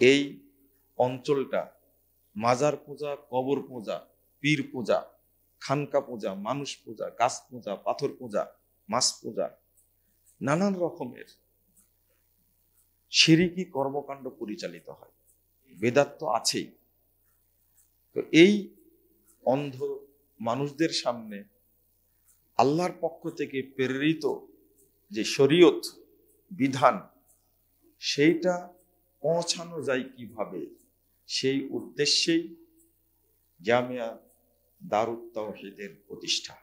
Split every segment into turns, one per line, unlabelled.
এই অঞ্চলটা মাজার পূজা, কবর পূজা, পীর পূজা, খানকা পূজা, মানুষ পূজা, গাছ পূজা, পাথর পূজা, মাছ পূজা, নানান রকমের শিরকি কর্মকাণ্ড পরিচালিত হয়। বেদাত তো আছেই। তো এই অন্ধ মানুষদের সামনে আল্লাহর পক্ষ থেকে প্রেরিত যে শরীয়ত বিধান, সেইটা পৌঁছানো যায় কিভাবে, সেই উদ্দেশ্যেই জামিয়া দারুত তাওহীদের প্রতিষ্ঠা।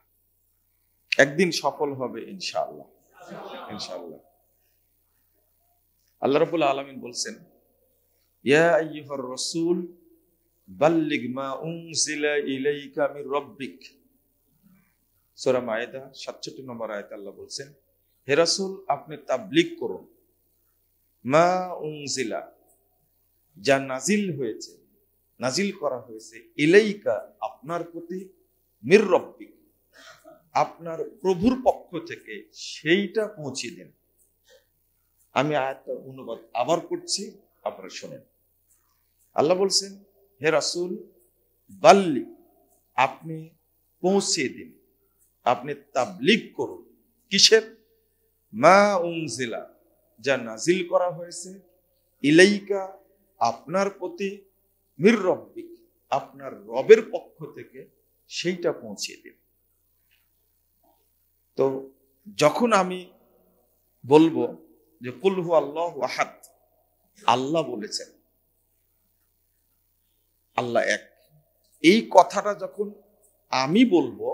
একদিন সফল হবে ইনশাআল্লাহ, ইনশাআল্লাহ। আল্লাহ রাব্বুল আলামিন বলছেন, ইয়া আইয়ুহার রাসূল বাল্লিগ মা উনজিলা ইলাইকা মির রাব্বিক। সূরা মায়েদা 67 নম্বর আয়াতে আল্লাহ বলছেন, হে রাসূল আপনি তাবলীগ করুন, মা উনজিলা যা নাজিল হয়েছে, নাজিল করা হয়েছে, ইলাইকা আপনার প্রতি, মির রাব্বিক আপনার প্রভুর পক্ষ থেকে, সেইটা পৌঁছে দেন। আমি আয়াতটার অনুবাদ আবার করছি, আপনারা শোনেন। আল্লাহ বলছেন, হে রাসূল বাল্লিগ আপনি পৌঁছে দিন, আপনি তাবলীগ করুন। কিসের? মা উনজিলা যা নাজিল করা হয়েছে, ইলাইকা আপনার প্রতি, মির রাব্বিক আপনার রবের পক্ষ থেকে, সেইটা পৌঁছে দিন। তো যখন আমি বলবো যে কুল হু আল্লাহু আহাদ, আল্লাহ বলেছেন আল্লাহ এক, এই কথাটা যখন আমি বলবো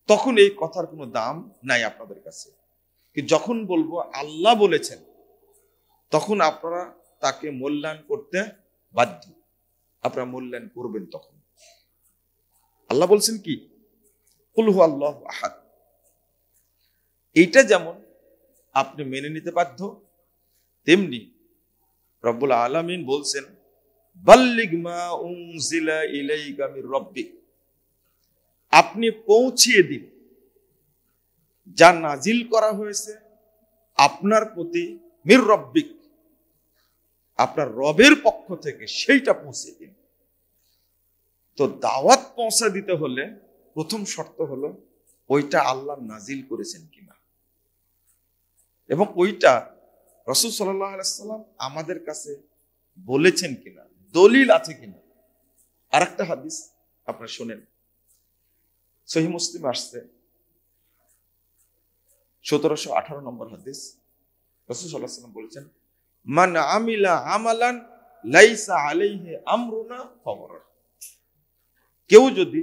তখন এই কথার কোনো দাম নাই আপনাদের কাছে। কিন্তু যখন বলবো আল্লাহ বলেছেন, তখন আপনারা তাকে মূল্যায়ন করতে বাধ্য, আপনারা মূল্যায়ন করবেন। তখন আল্লাহ বলছেন কি, কুল হু আল্লাহু আহাদ, এইটা যেমন আপনি মেনে নিতে বাধ্য, তেমনি রব্বুল আলামিন বলছেন বাল্লিগ মা উনজিলা ইলাইকা মির রাব্বিক আপনি পৌঁছিয়ে দিন যা নাজিল করা হয়েছে আপনার প্রতি, মির রাব্বিক আপনার রবের পক্ষ থেকে, সেইটা পৌঁছে দিন। তো দাওয়াত পৌঁছা দিতে হলে প্রথম শর্ত হলো ওইটা আল্লাহ নাজিল করেছেন কিনা, এবং ওইটা রাসূল সাল্লাল্লাহু আলাইহি ওয়াসাল্লাম আমাদের কাছে বলেছেন কিনা, দলিল আছে কিনা। আর একটা হাদিস আপনারা শুনেন, সহিহ মুসলিম আসছে 1718 নম্বর হাদিস। রাসূল সাল্লাল্লাহু আলাইহি ওয়াসাল্লাম বলেছেন, মান আমিলা আমালান লাইসা আলাইহি আমরুনা ফাহুয়া রাদ। কেউ যদি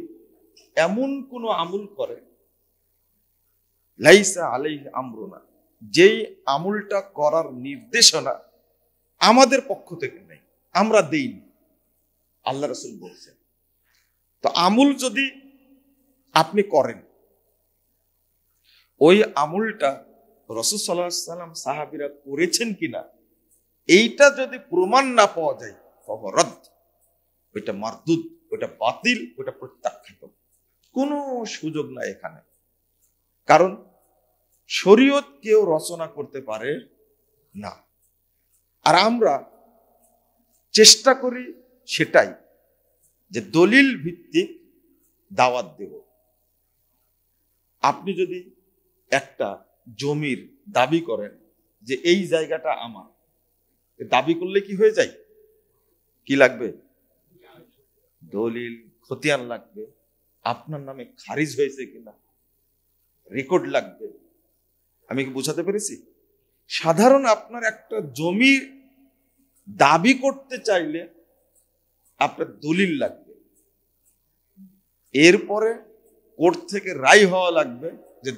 এমন কোন আমল করে, লাইসা আলাইহি আমরুনা যেই আমলটা করার নির্দেশনা আমাদের পক্ষ থেকে নেই, আমরা দেইনি, আল্লাহ রাসূল বলছেন। তো আমল যদি আপনি করেন, ওই আমলটা রাসূল সাল্লাল্লাহু আলাইহি ওয়াসাল্লাম সাহাবীরা করেছেন কিনা, এইটা যদি প্রমাণ না পাওয়া যায়, ফাহুয়া রাদ, ওইটা মারদুদ, ওইটা বাতিল, ওইটা প্রত্যাখ্যাত, কোনো সুযোগ নাই এখানে। কারণ শরীয়ত কেউ রচনা করতে পারে না, আর আমরা চেষ্টা করি সেটাই, যে দলিল ভিত্তিক দাওয়াত দেব। আপনি যদি একটা জমির দাবি করেন যে এই জায়গাটা আমার, দাবি করলে কি হয়ে যায়? কি লাগবে? দলিল, খতিয়ান লাগবে, আপনার নামে খারিজ হয়েছে কিনা রেকর্ড লাগবে। আমি কি বোঝাতে পেরেছি? সাধারণ আপনার একটা জমি দাবি করতে চাইলে আপনার দলিল লাগবে, এরপরে কোর্ট থেকে রায় হওয়া লাগবে যে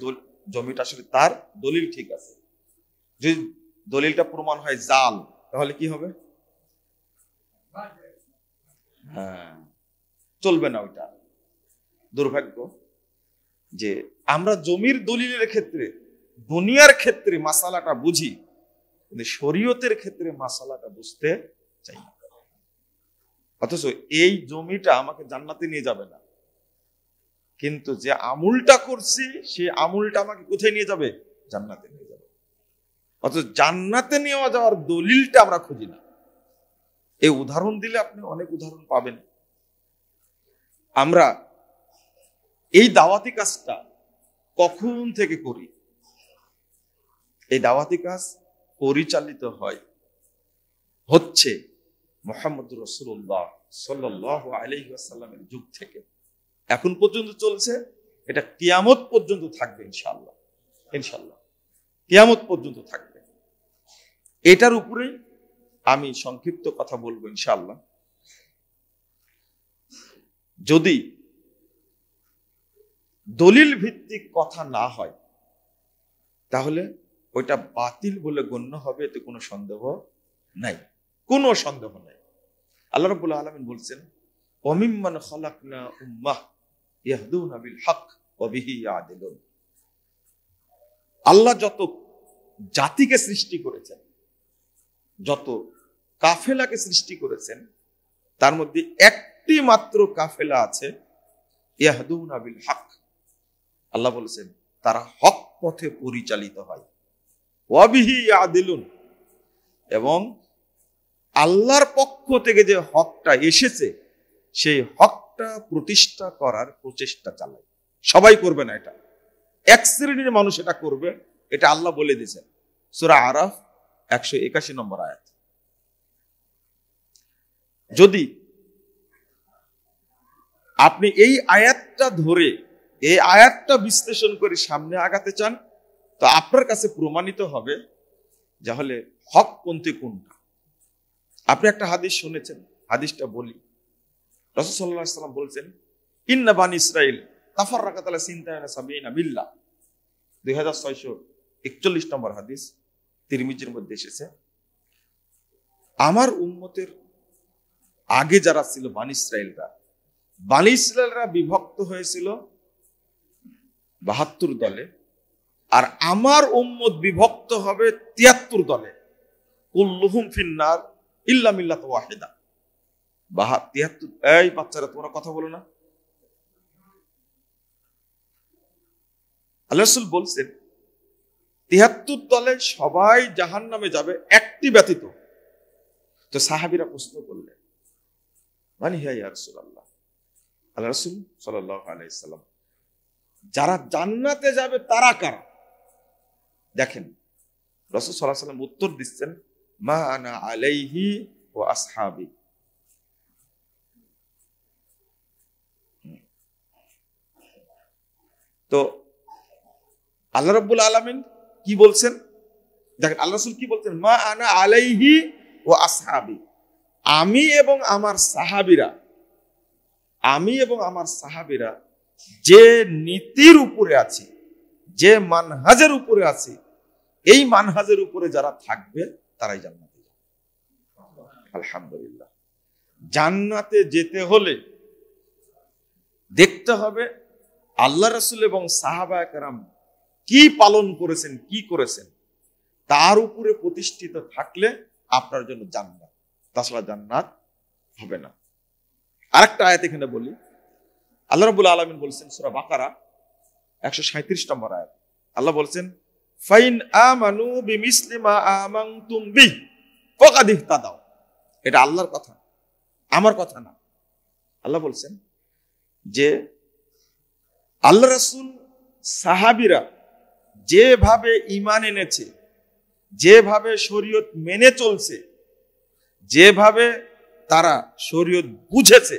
জমিটা আসলে তার, দলিল ঠিক আছে। যদি দলিলটা প্রমাণ হয় জাল, তাহলে কি হবে? হ্যাঁ, চলবে না। ওইটা দুর্ভাগ্য যে আমরা জমির দলিলের ক্ষেত্রে, দুনিয়ার ক্ষেত্রে মাসালাটা বুঝি, কিন্তু শরীয়তের ক্ষেত্রে মাসালাটা বুঝতে চাই না। অথচ এই জমিটা আমাকে জান্নাতে নিয়ে যাবে না, কিন্তু যে আমলটা করছি সেই আমলটা আমাকে কোথায় নিয়ে যাবে? জান্নাতে নিয়ে যাবে। অথচ জান্নাতে নিয়ে যাওয়ার দলিলটা আমরা খুঁজি না। এই উদাহরণ দিলে আপনি অনেক উদাহরণ পাবেন। আমরা এই দাওয়াতি কাজটা কখন থেকে করি? এই দাওয়াতি কাজ পরিচালিত হচ্ছে মুহাম্মদ রাসূলুল্লাহ সাল্লাল্লাহু আলাইহি ওয়াসাল্লামের যুগ থেকে এখন পর্যন্ত চলছে। এটা কিয়ামত পর্যন্ত থাকবে ইনশাআল্লাহ। ইনশাআল্লাহ কিয়ামত পর্যন্ত থাকবে। এটার উপরে আমি সংক্ষিপ্ত কথা বলবো ইনশাআল্লাহ। যদি দলিল ভিত্তিক কথা না হয় তাহলে ওইটা বাতিল বলে গণ্য হবে, এতে কোনো সন্দেহ নাই, কোনো সন্দেহ নাই। আল্লাহ রাব্বুল আলামিন বলছেন, ওয়ামিম্মান খালাকনা উম্মাহ ইয়াহদুনা বিল হক ওয়া বিহি ইয়াদিলুন। আল্লাহ যত জাতিকে সৃষ্টি করেছেন, যত কাফেলাকে সৃষ্টি করেছেন, তার মধ্যে একটি মাত্র কাফেলা আছে ইয়াহদুনা বিল হক। আল্লাহ বলেছেন তারা হক পথে পরিচালিত হয়, ওয়া বিহি ইয়াদিলুন, এবং আল্লাহর পক্ষ থেকে যে হকটা এসেছে সেই হকটা প্রতিষ্ঠা করার প্রচেষ্টা চালায়। সবাই করবে না, এটা এক শ্রেণীর মানুষ এটা করবে, এটা আল্লাহ বলে দিয়েছেন সূরা আরাফ 181 নম্বর আয়াত। যদি আপনি এই আয়াতটা ধরে এই আয়াতটা বিশ্লেষণ করে সামনে আগাতে চান, তো আপনার কাছে প্রমাণিত হবে তাহলে হকপন্থী কোনটা। আপনি একটা হাদিস শুনেছেন, হাদিসটা বলি। রাসূল সাল্লাল্লাহু আলাইহি ওয়াসাল্লাম বলছেন, ইন্না বানি ইসরাঈল তাফাররাকাত আলা সিনতাইনা সাবিনা মিল্লাহ। 2641 নম্বর হাদিস, তিরমিজির মধ্যে এসেছে। আমার উম্মতের আগে যারা ছিল বানি ইসরাঈলরা বিভক্ত হয়েছিল 72 দলে, আর আমার উম্মত বিভক্ত হবে 73 দলে। কুল্লুহুম ফিন্নার ইল্লা মিল্লাত ওয়াহিদা। 73। এই বাচ্চারা তোমরা কথা বলো না। আল্লাহ রাসূল বলছেন 73 দলে সবাই জাহান্নামে যাবে, একটি ব্যতীত। তো সাহাবীরা প্রশ্ন করলেন, মানে হে ইয়া রাসূলুল্লাহ, আল্লাহ রাসূল সাল্লাল্লাহু আলাইহি সাল্লাম, যারা জান্নাতে যাবে তারা কারা? দেখেন রাসূল সাল্লাল্লাহু আলাইহি সাল্লাম উত্তর দিচ্ছেন, মা আনা আলাইহি ওয়া আসহাবি। তো আল্লাহ রাব্বুল আলামিন কি বলছেন দেখেন, আল্লাহ রাসূল কি বলছেন, মা আনা আলাইহি ওয়া আসহাবি, আমি এবং আমার সাহাবীরা যে নীতির উপরে আছি, যে মানহাজের উপরে আছি, এই মানহাজের উপরে যারা থাকবে তারাই জান্নাতে যাবে। আলহামদুলিল্লাহ। জান্নাতে যেতে হলে দেখতে হবে আল্লাহ রাসূল এবং সাহাবায়ে কেরাম কি পালন করেছেন, কি করেছেন, তার উপরে প্রতিষ্ঠিত থাকলে আপনার জন্য জান্নাত, তাছাড়া জান্নাত হবে না। আরেকটা আয়াত এখানে বলি। আল্লাহ রাব্বুল আলামিন বলেছেন সূরা বাকারা 137 নম্বর আয়াত। আল্লাহ বলেছেন, ফাইন আমানু বিমিসলি মা আমানতুম বিহি ফাকাদ ইহতাদাও। এটা আল্লাহর কথা, আমার কথা না। আল্লাহ বলছেন যে আল্লাহ রাসূল সাহাবীরা যেভাবে ঈমান এনেছে, যেভাবে শরীয়ত মেনে চলছে, যেভাবে তারা শরীয়ত বুঝেছে,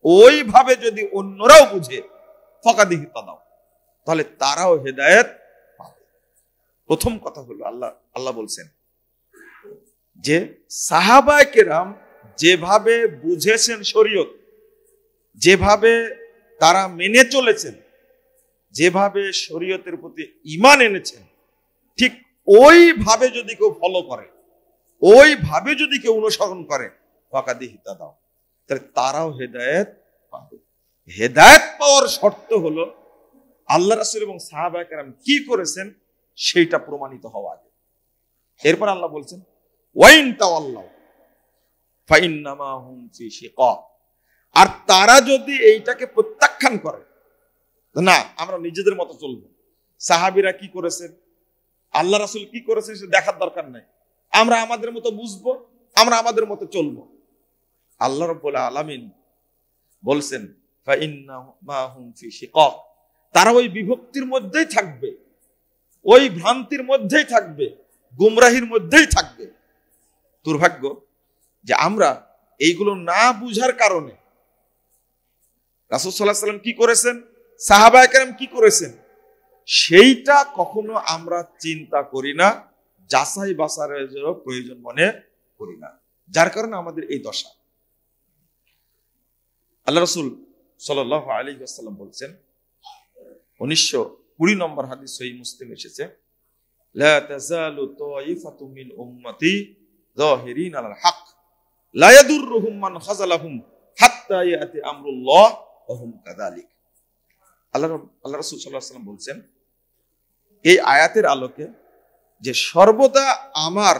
ওইভাবে যদি অন্যরাও বুঝে ফাকাদ ইহতাদাও, তাহলে তারাও হেদায়েত পাবে। প্রথম কথা হলো আল্লাহ বলছেন যে সাহাবায়ে কেরাম যেভাবে বুঝেছেন শরীয়ত, যেভাবে তারা মেনে চলেছেন, যেভাবে শরীয়তের প্রতি ঈমান এনেছেন, ঠিক ওইভাবে যদি কেউ ফলো করে, ওইভাবে যদি কেউ অনুসরণ করে, ফাকাদ ইহতাদাও, তাহলে তারাও হেদায়েত পাবে। হেদায়েত পাওয়ার শর্ত হলো আল্লাহ রাসূল এবং সাহাবায়ে কেরাম কি করেছেন সেইটা প্রমাণিত হওয়া আগে। এরপর আল্লাহ বলছেন, ওয়াইন তাওয়াল্লাউ ফাইন্নামা হুম ফি শিকাক। আর তারা যদি এইটাকে প্রত্যাখ্যান করে, না আমরা নিজেদের মতো চলবো, সাহাবীরা কি করেছেন, আল্লাহ রাসূল কি করেছেন সে দেখার দরকার নাই, আমরা আমাদের মতো বুঝবো, আমরা আমাদের মতো চলবো। আল্লাহ রাব্বুল আলামিন বলছেন ফাইন্নাহুম ফি শিকাক, তারা ওই বিভক্তির মধ্যেই থাকবে, ওই ভ্রান্তির মধ্যেই থাকবে, গুমরাহির মধ্যেই থাকবে। দুর্ভাগ্য যে আমরা এইগুলো না বুঝার কারণে রাসূল সাল্লাল্লাহু আলাইহি ওয়াসাল্লাম কি করেছেন, সাহাবায়ে কেরাম কি করেছেন, সেইটা কখনো আমরা চিন্তা করি না, যাচাই বাছাইয়ের প্রয়োজন মনে করি না, যার কারণে আমাদের এই দশা। আল্লাহ রাসূল সাল্লাল্লাহু আলাইহি ওয়াসাল্লাম বলছেন, 1920 নম্বর হাদিস সহিহ মুসলিম এসেছে, লা তাযালু তায়িফাতু মিন উম্মতি যাহিরিন আলাল হক লা ইয়াদুররুহুম মান খাযালাহুম হাত্তা ইয়াতি আমরুল্লাহ ওয়া হুম কাযালিক। আল্লাহ রাসূল সাল্লাল্লাহু আলাইহি ওয়াসাল্লাম বলছেন এই আয়াতের আলোকে যে সর্বদা আমার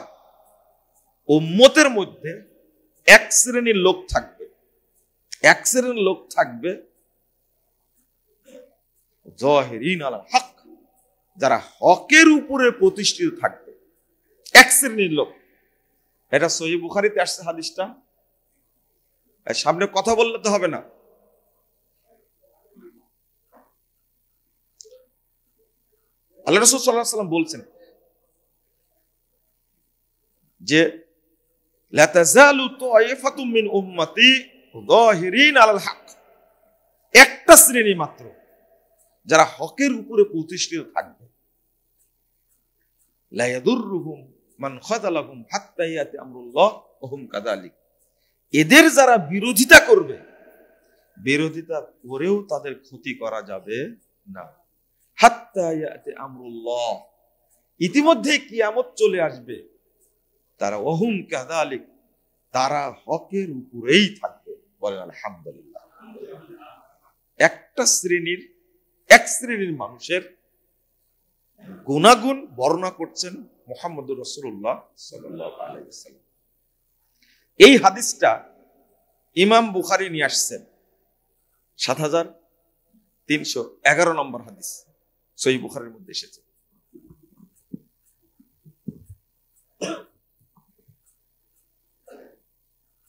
উম্মতের মধ্যে এক শ্রেণীর লোক থাকবে, এক শ্রেণীর লোক থাকবে যাহিরিন আলাল হক, যারা হকের উপরে প্রতিষ্ঠিত থাকবে, এক শ্রেণীর লোক। এটা সহিহ বুখারীতে আসছে হাদিসটা, সামনে কথা বললে তো হবে না। আল্লাহ রাসূল সাল্লাল্লাহু আলাইহি ওয়াসাল্লাম বলছেন যে লা তাযালু তায়িফাতুম মিন উম্মতি যাহিরিন আলাল হক, একটা শ্রেণী মাত্র যারা হকের উপরে প্রতিষ্ঠিত থাকবে, লা ইয়াদুররুহুম মান খাযালাহুম হাত্তা ইয়াতি আমরুল্লাহ ওয়া হুম কাযালিক। এদের যারা বিরোধিতা করবে, বিরোধিতা করেও তাদের ক্ষতি করা যাবে না, হাত্তা ইয়াতি আমরুল্লাহ, ইতিমধ্যে কিয়ামত চলে আসবে, তারা ওয়া হুম কাযালিক, তারা হকের উপরেই থাকবে। বলেন আলহামদুলিল্লাহ। এক শ্রেণীর মানুষের গুণাগুণ বর্ণনা করছেন মুহাম্মদুর রাসূলুল্লাহ সাল্লাল্লাহু আলাইহি ওয়াসাল্লাম। এই হাদিসটা ইমাম বুখারী নিয়ে আসছেন 7311 নম্বর হাদিস, সহিহ বুখারীর মধ্যে এসেছে।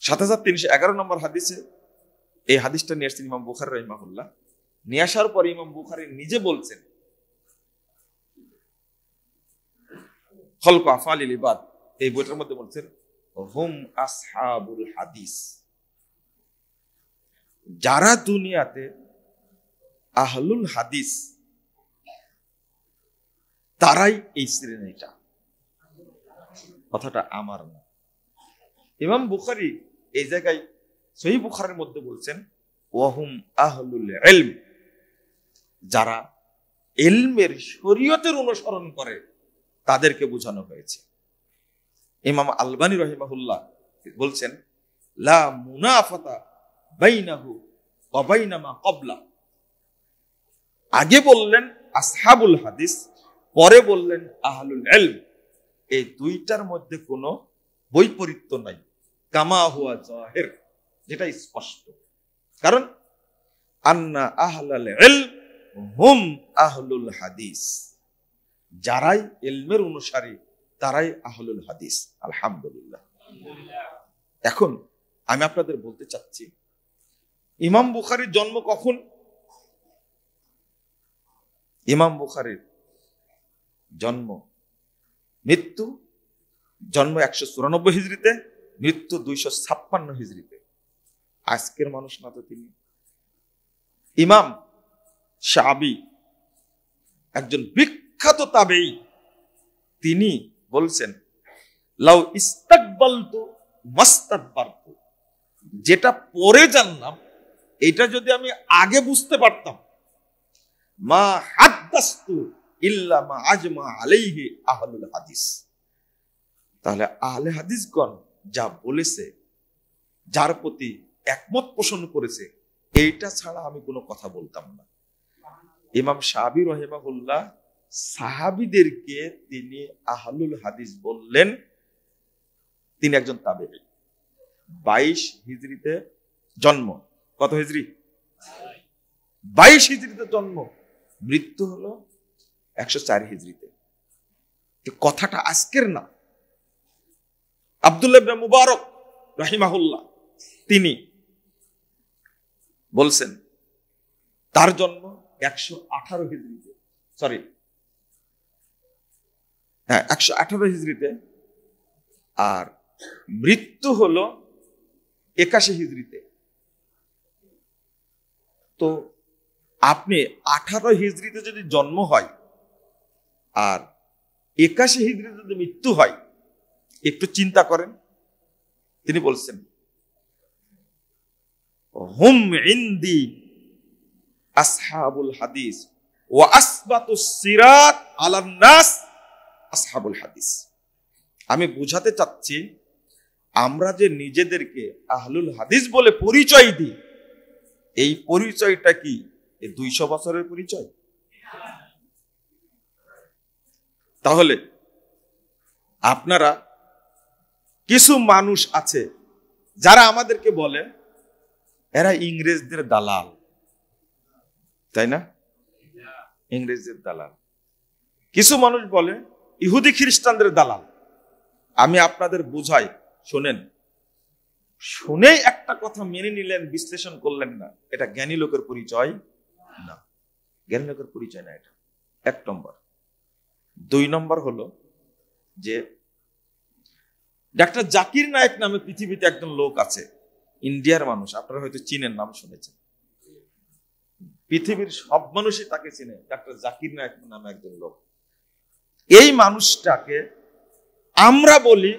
সাত 7311 নম্বর হাদিসে এই হাদিসটা নিয়ে আসছেন ইমাম বুখারী রাহিমাহুল্লাহ। নিয়ে আসার পর ইমাম বুখারী নিজে বলছেন খলকু আফআলিল ইবাদ, এই বইটার মধ্যে বলছেন হুম আসহাবুল হাদিস, যারা দুনিয়াতে আহলুল হাদিস তারাই এই শ্রেণীটা। কথাটা আমার না, ইমাম বুখারী এই জায়গায় সহিহ বুখারীর মধ্যে বলছেন ওয়াহুম আহলুল ইলম, যারা ইলমের শরীয়তের অনুসরণ করে তাদেরকে বোঝানো হয়েছে। ইমাম আলবানী রাহিমাহুল্লাহ বলছেন লা মুনাফাতা বাইনাহু ওয়া বাইনা মা ক্বাবলা, আগে বললেন আসহাবুল হাদিস, পরে বললেন আহলুল ইলম, এই দুইটার মধ্যে কোনো বৈপরীত্য নাই, কামা হুয়া জাহির, যেটা স্পষ্ট। কারণ আন্না আহলাল ইলম হুম আহলুল হাদিস, যারাই ইলমের অনুসারী তারাই আহলুল হাদিস। আলহামদুলিল্লাহ। এখন আমি আপনাদের বলতে চাচ্ছি ইমাম বুখারীর জন্ম কখন? ইমাম বুখারীর জন্ম 194 হিজরিতে, মৃত্যু 256 হিজরিতে। আজকের মানুষ না তো তিনি। ইমাম শাবি একজন বিখ্যাত তাবেঈ, তিনি বলছেন লাউ ইস্তাকবালতু মাস্তাকবারতু, যেটা পরে জানলাম এটা যদি আমি আগে বুঝতে পারতাম, মা হাদ্দাসতু ইল্লা মা আজমা আলাইহি আহলুল হাদিস, তাহলে আহলে হাদিসগণ যা বলেছে, যার প্রতি একমত পোষণ করেছে, এইটা ছাড়া আমি কোনো কথা বলতাম না। ইমাম শাবি রাহিমাহুল্লাহ সাহাবীদেরকে তিনি আহলুল হাদিস বললেন। তিনি একজন তাবেঈ, 22 হিজরিতে জন্ম। কত হিজরি? 22 হিজরিতে জন্ম, মৃত্যু হলো 104 হিজরিতে। কথাটা আজকের না, আব্দুল্লাহ ইবনে মুবারক রাহিমাহুল্লাহ তিনি বলছেন তার জন্ম 118 হিজরিতে, 118 হিজরিতে, আর মৃত্যু হলো 81 হিজরিতে। তো আপনি 18 হিজরিতে যদি জন্ম হয় আর 81 হিজরিতে যদি মৃত্যু হয়, একটু চিন্তা করেন। তিনি বলছেন হুম ইনদি আসহাবুল হাদিস ওয়া আসবাতুস সিরাত আলান নাস আসহাবুল হাদিস। আমি বুঝাতে চাচ্ছি, আমরা যে নিজেদেরকে আহলুল হাদিস বলে পরিচয় দিই, এই পরিচয়টা কি 200 বছরের পরিচয়? তাহলে আপনারা, কিছু মানুষ আছে যারা আমাদেরকে বলে এরা ইংরেজদের দালাল, তাই না? ইংরেজদের দালাল। কিছু মানুষ বলে ইহুদি খ্রিস্টানদের দালাল। আমি আপনাদের বুঝাই, শোনেন, শুনেই একটা কথা মেনে নিলেন, বিশ্লেষণ করলেন না, এটা জ্ঞানী লোকের পরিচয় না। জ্ঞানী লোকের পরিচয় না এটা, 1 নম্বর। 2 নম্বর হলো যে ডাক্তার জাকির নায়েক নামে পৃথিবীতে একজন লোক আছে, ইন্ডিয়ার মানুষ, আপনারা হয়তো চীনের নাম শুনেছেন। পৃথিবীর সব মানুষই তাকে চিনে, ডাক্তার জাকির নায়েক নামে একজন লোক। এই মানুষটাকে আমরা বলি,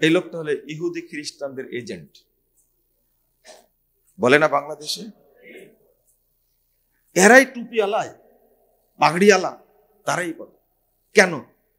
এই লোকটা হলে ইহুদি খ্রিস্টানদের এজেন্ট, বলে না বাংলাদেশে? এরাই টুপি আলায়, পাগড়ি আলা, তারাই বলে। কেন?